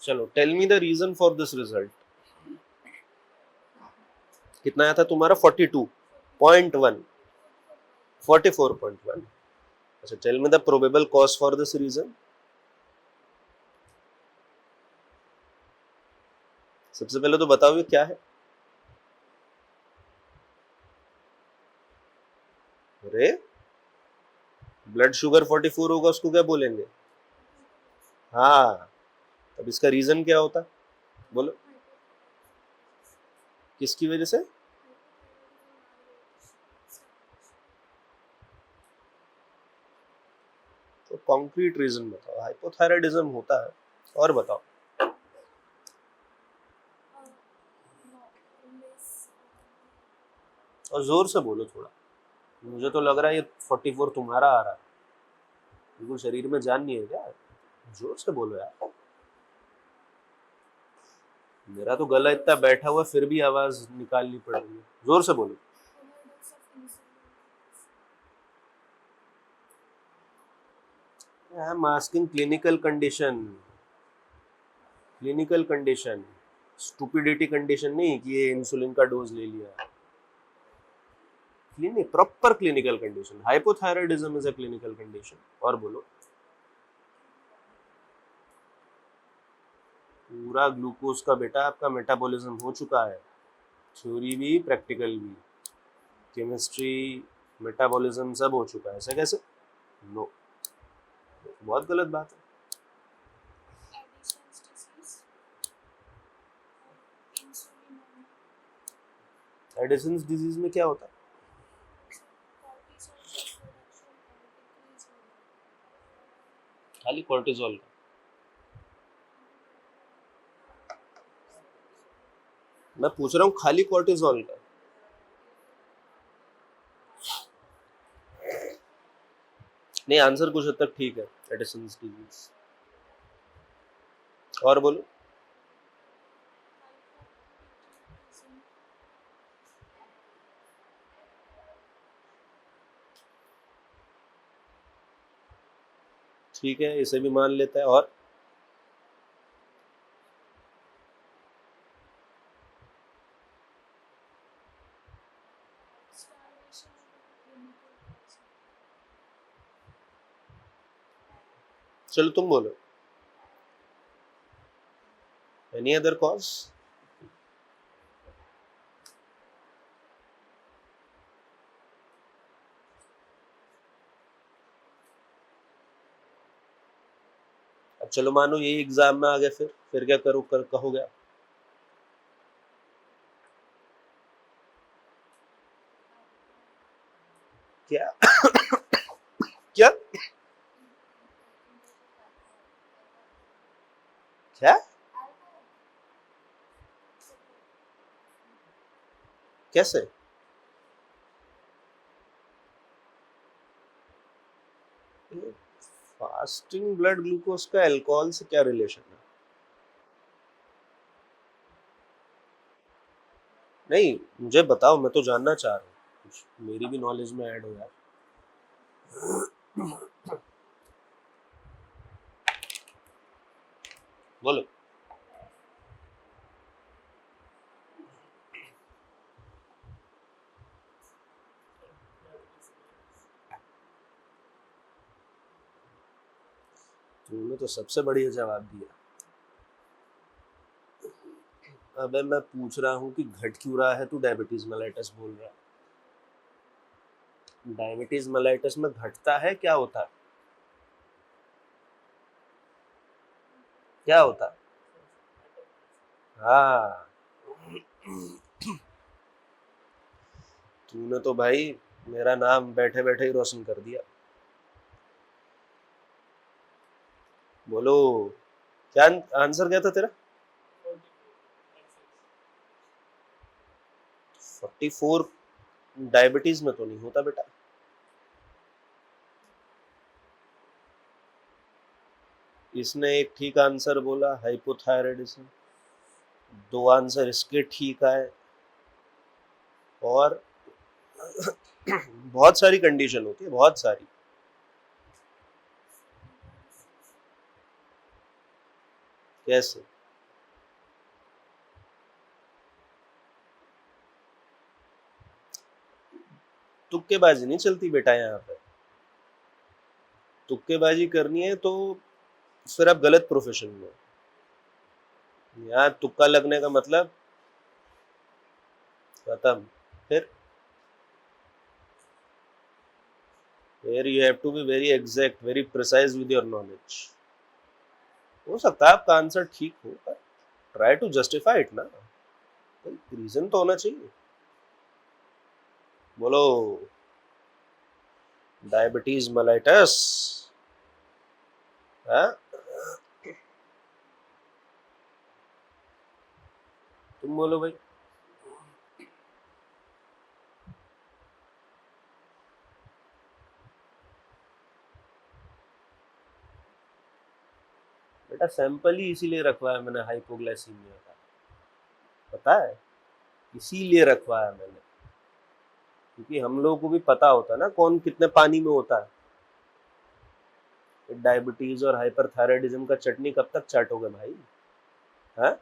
चलो tell me the reason for this result. कितना आया था तुम्हारा? 42.1, 44.1। अच्छा, tell me the probable cause for this reason. सबसे पहले तो बताओ ये क्या है? अरे ब्लड शुगर 44 होगा, उसको क्या बोलेंगे? हाँ, अब इसका रीजन क्या होता? बोलो, किसकी वजह से? तो कॉन्क्रीट रीजन बताओ। हाइपोथायराइडिज्म होता है, और बताओ। और जोर से बोलो थोड़ा, मुझे तो लग रहा है ये 44 तुम्हारा आ रहा है, बिल्कुल शरीर में जान नहीं है क्या? जोर से बोलो यार, मेरा तो गला इतना बैठा हुआ फिर भी आवाज निकालनी पड़ रही है। जोर से बोलो। I am asking clinical condition, clinical condition, stupidity condition नहीं कि ये इंसुलिन का डोज ले लिया। Clinic, proper clinical condition. Hypothyroidism is a clinical condition. और बोलो। पूरा ग्लूकोज का बेटा आपका मेटाबॉलिज्म हो चुका है, थ्योरी भी प्रैक्टिकल भी, केमिस्ट्री मेटाबॉलिज्म सब हो चुका है। ऐसा कैसे? नो, बहुत गलत बात है। एडिसन्स डिजीज में क्या होता है? खाली कोर्टिजोल का? मैं पूछ रहा हूँ खाली कोर्टिजोल का। नहीं, आंसर कुछ हद तक ठीक है, एडिसन्स डिजीज। और बोलो। ठीक है, इसे भी मान लेता है। और चलो तुम बोलो, एनी अदर कॉज? अब चलो मानो ये एग्जाम में आ गए, फिर क्या कहोगे आप? क्या? क्या? क्या? कैसे? फास्टिंग ब्लड ग्लूकोज का अल्कोहल से क्या रिलेशन है? नहीं, मुझे बताओ, मैं तो जानना चाह रहा हूँ, कुछ मेरी भी नॉलेज में ऐड हो यार। बोलो। तुमने तो सबसे बढ़िया जवाब दिया। अबे मैं पूछ रहा हूँ कि घट क्यों रहा है, तू डायबिटीज मेलाइटस बोल रहा है। डायबिटीज मेलाइटस में घटता है, क्या होता है? क्या होता है? हाँ, तूने तो भाई मेरा नाम बैठे बैठे ही रोशन कर दिया। बोलो, क्या आंसर क्या था तेरा? 44 डायबिटीज में तो नहीं होता बेटा। इसने एक ठीक आंसर बोला, हाइपोथायराइडिज्म। दो आंसर इसके ठीक आए। और बहुत सारी कंडीशन होती है, बहुत सारी। कैसे? तुक्केबाजी नहीं चलती बेटा यहाँ पे। तुक्केबाजी करनी है तो फिर आप गलत प्रोफेशन में। यहाँ तुक्का लगने का मतलब खत्म। फिर you have to be very exact, very precise with your knowledge. हो सकता है आपका आंसर ठीक हो, पर ट्राई टू जस्टिफाई इट ना, कोई रीजन तो होना चाहिए। बोलो। Diabetes mellitus. हाँ, तुम बोलो भाई। बेटा सैंपल ही इसीलिए रखवाया मैंने हाइपोग्लाइसीमिया का, पता है, इसीलिए रखवाया मैंने, क्योंकि हम लोगों को भी पता होता है ना कौन कितने पानी में होता है। डायबिटीज और हाइपरथायराइडिज्म का चटनी कब तक चाटोगे भाई? हाँ,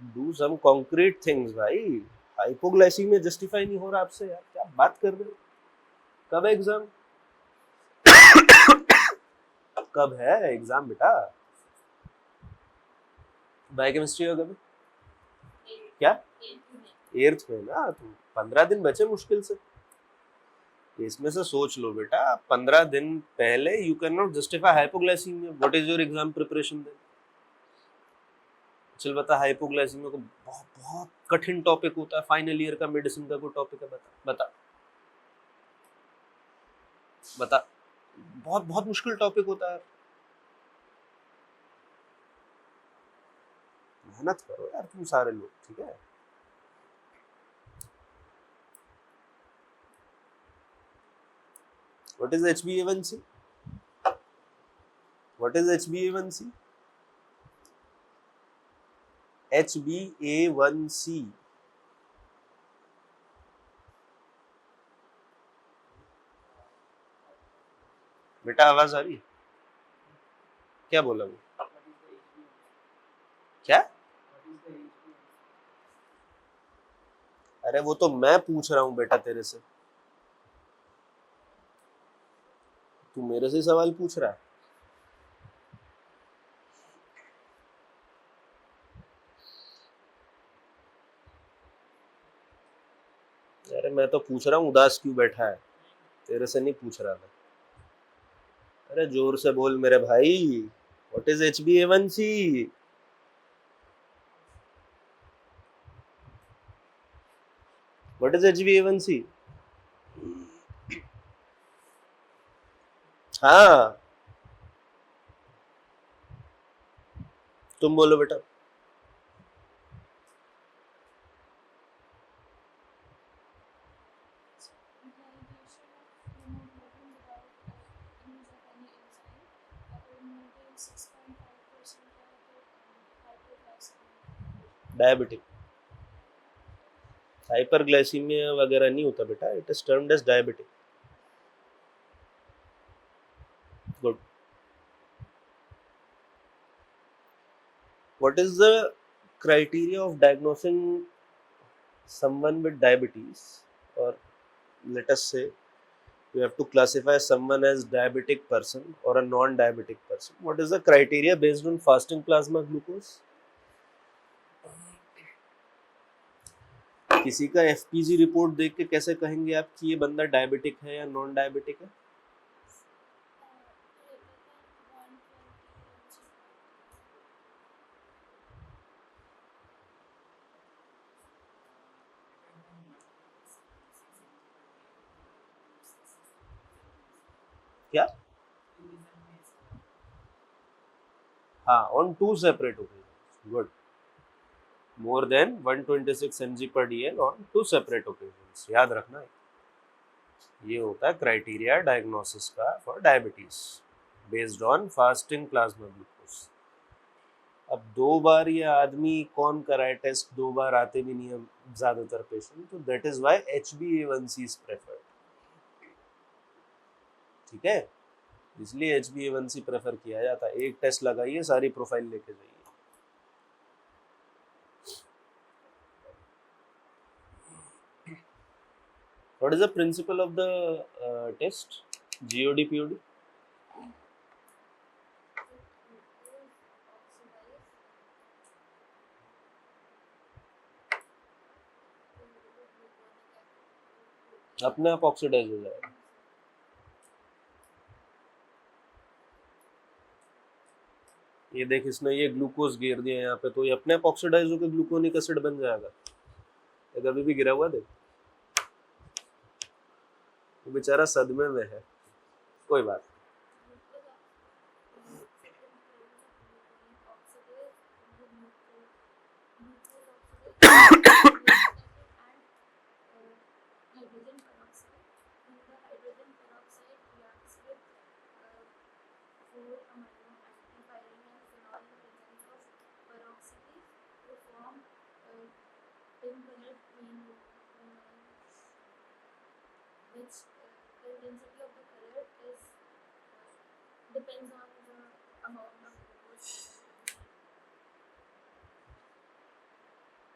डू सम कॉन्क्रीट थिंग्स भाई। हाइपोग्लाइसीमिया जस्टिफाई नहीं हो रहा आपसे यार, क्या बात कर रहे हो? कब है एग्जाम? कब है एग्जाम बेटा? बायोकेमिस्ट्री होगा भी क्या? 8th में ना, तो 15 दिन बचे मुश्किल से। इसमें से सोच लो बेटा, 15 दिन पहले you can not justify hypoglycaemia. What is your exam preparation then? चल बता, हाइपोग्लाइसीमिया को बहुत बहुत कठिन टॉपिक होता है, फाइनल ईयर का मेडिसिन का कोई टॉपिक है? बता बता बता, बहुत बहुत मुश्किल टॉपिक होता है। मेहनत करो यार तुम सारे लोग, ठीक है? What is HbA1c? What is HbA1c? HbA1c बेटा आवाज आ रही है? क्या बोला वो? क्या? अरे वो तो मैं पूछ रहा हूँ बेटा तेरे से, तू मेरे से सवाल पूछ रहा है। अरे मैं तो पूछ रहा हूँ उदास क्यों बैठा है, तेरे से नहीं पूछ रहा मैं। अरे जोर से बोल मेरे भाई, what is HbA1c? What is HbA1c? हाँ, तुम बोलो बेटा। डायबिटिक, हाइपरग्लाइसीमिया वगैरह नहीं होता बेटा, it is termed as diabetic. Good. What is the criteria of diagnosing someone with diabetes? Or let us say you have to classify someone as diabetic person or a non-diabetic person. What is the criteria based on fasting plasma glucose? किसी का FPG report देख के कैसे कहेंगे आप कि ये बंदा डायबिटिक है या नॉन डायबिटिक है? क्या? हाँ, on 2 separate occasions. Good. More than 126 mg per dl on 2 separate occasions. याद रखना, ये होता है क्राइटेरिया डायग्नोसिस का for diabetes based on fasting plasma glucose. अब 2 बार ये आदमी कौन कराए टेस्ट, 2 बार आते भी नहीं हम ज्यादातर पेशेंट, तो that is why HbA1c is preferred, ठीक है? इसलिए HbA1c प्रेफर किया जाता है। एक टेस्ट लगाइए, सारी प्रोफाइल लेके जाइए। What is the principle of the test? GOD, POD? अपने आप ऑक्सीडाइज हो जाएगा। ये देख, इसने ये ग्लूकोज गिर दिया यहाँ पे, तो ये अपने आप ऑक्सीडाइज होकर ग्लूकोनिक एसिड बन जाएगा। ये कभी भी गिरा हुआ देख, वो बेचारा सदमे में है। कोई बात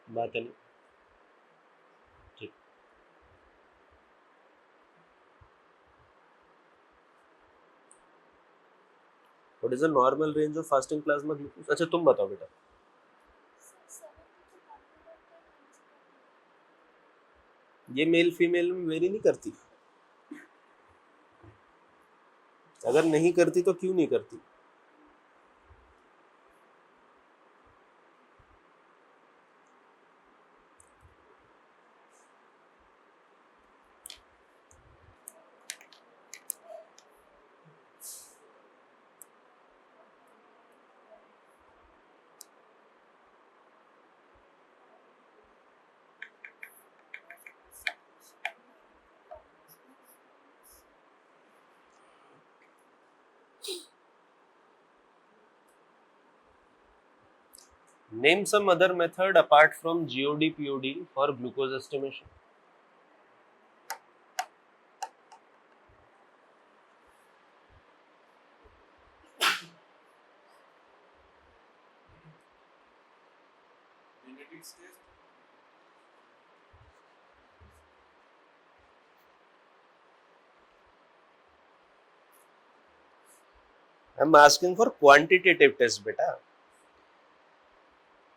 बात है नहीं, ठीक। What is the normal range of fasting plasma glucose? अच्छा तुम बताओ बेटा। ये मेल फीमेल में वेरी नहीं करती। अगर नहीं करती तो क्यों नहीं करती? Name some other method apart from GOD, POD for glucose estimation. Genetics test. I'm asking for quantitative test बेटा।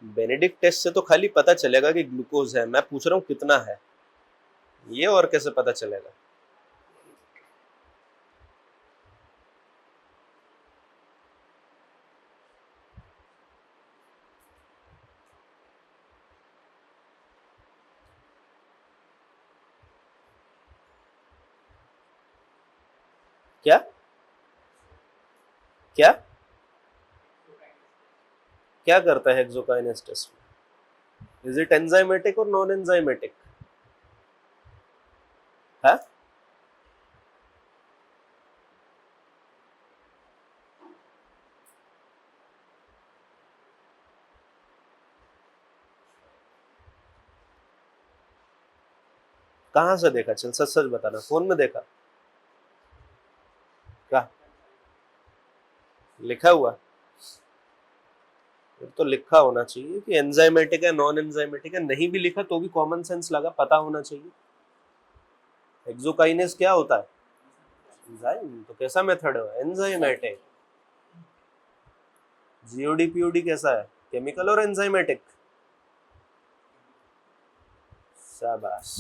बेनेडिक्ट टेस्ट से तो खाली पता चलेगा कि ग्लूकोज है, मैं पूछ रहा हूँ कितना है, ये और कैसे पता चलेगा? क्या क्या क्या करता है हेक्सोकाइनेस टेस्ट में? इज इट एंजाइमेटिक और नॉन एंजाइमेटिक? है कहाँ से देखा? चल सच सच बताना, फोन में देखा? क्या लिखा हुआ? फिर तो लिखा होना चाहिए कि एंजाइमेटिक है नॉन एंजाइमेटिक है। नहीं भी लिखा तो भी कॉमन सेंस लगा, पता होना चाहिए। हेक्सोकाइनेस क्या होता है? एंजाइम। तो कैसा मेथड है? एंजाइमेटिक। जीओडी पीओडी कैसा है? केमिकल और एंजाइमेटिक। शाबाश,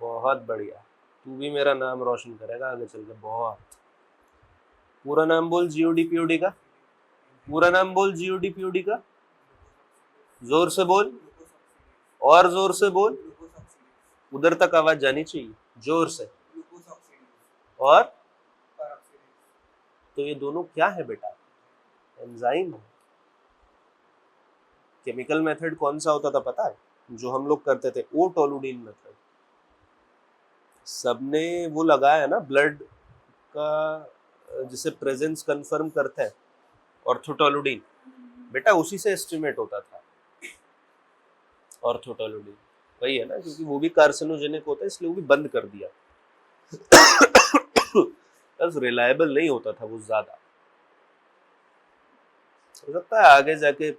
बहुत बढ़िया। तू भी मेरा नाम रोशन करेगा आगे चल के बहुत। पूरा नाम बोल जीओडी पीओडी का। पूरा नाम बोल जीओडी पीओडी का। जोर से बोल, और जोर से बोल, उधर तक आवाज जानी चाहिए जोर से। और तो ये दोनों क्या है बेटा? एंजाइम है। केमिकल मेथड कौन सा होता था पता है? जो हम लोग करते थे, ओ टोलुडीन मेथड। सबने वो लगाया ना ब्लड का, जिसे प्रेजेंस कंफर्म करता है, ऑर्थोटोलुडीन। बेटा उसी से एस्टिमेट होता था ऑर्थोटोलुडीन। वही है ना, क्योंकि वो भी कार्सिनोजेनिक होता है इसलिए वो भी बंद कर दिया। बस रिलायबल नहीं होता था वो ज्यादा। हो सकता है आगे जाके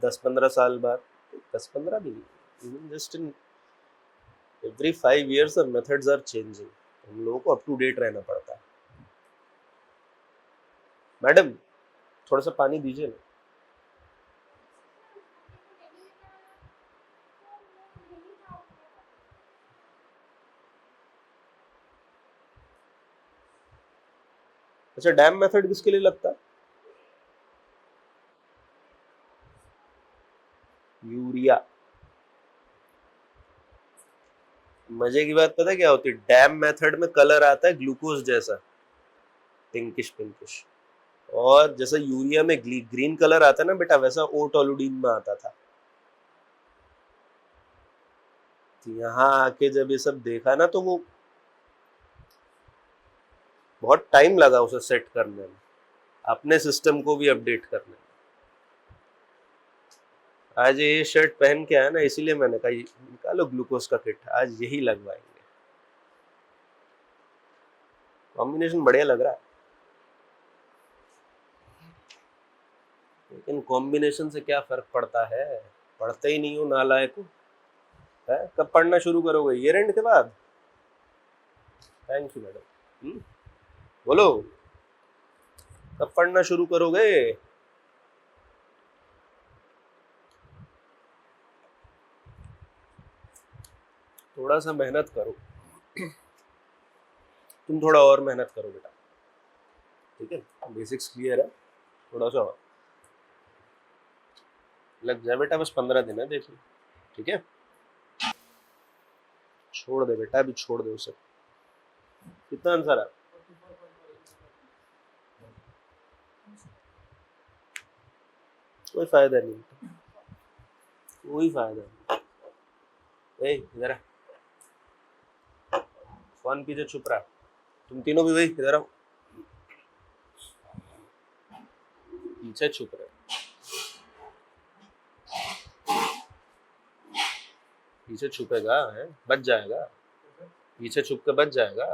10-15 साल बाद, 10-15 भी नहीं, just in every 5 years the methods are changing, हम लोगों को अप टू डेट रहना पड़ता है। मैडम थोड़ा सा पानी दीजिए ना। अच्छा, डैम मेथड किसके लिए लगता है? यूरिया। मजे की बात पता है क्या होती है? डैम मेथड में कलर आता है ग्लूकोज जैसा, पिंकिश पिंकिश, और जैसा यूरिया में ग्रीन कलर आता है ना बेटा, वैसा ओटोलुडीन में आता था। यहाँ आके जब ये सब देखा ना, तो वो बहुत टाइम लगा उसे सेट करने में, अपने सिस्टम को भी अपडेट करने में। आज ये शर्ट पहन के आया ना, इसीलिए मैंने कहा निकालो ग्लूकोज का किट, आज यही लगवाएंगे। कॉम्बिनेशन बढ़िया लग रहा है, लेकिन कॉम्बिनेशन से क्या फर्क पड़ता है? पढ़ते ही नहीं हो नालायक हो। कब पढ़ना शुरू करोगे? ईयर एंड के बाद? Thank you madam. बोलो कब पढ़ना शुरू करोगे? थोड़ा सा मेहनत करो, तुम थोड़ा और मेहनत करो बेटा, ठीक है? बेसिक्स क्लियर है, थोड़ा सा और लग जाए बेटा, बस 15 दिन है, देखिए, ठीक है? छोड़ दे बेटा, अभी छोड़ दे उसे। कितना आंसर है? कोई फायदा नहीं, कोई फायदा नहीं। ए इधर आ, कौन पीछे छुप रहा? तुम तीनों भी भाई इधर आओ, पीछे छुप रहे, पीछे छुपेगा है, बच जाएगा, पीछे छुप के बच जाएगा।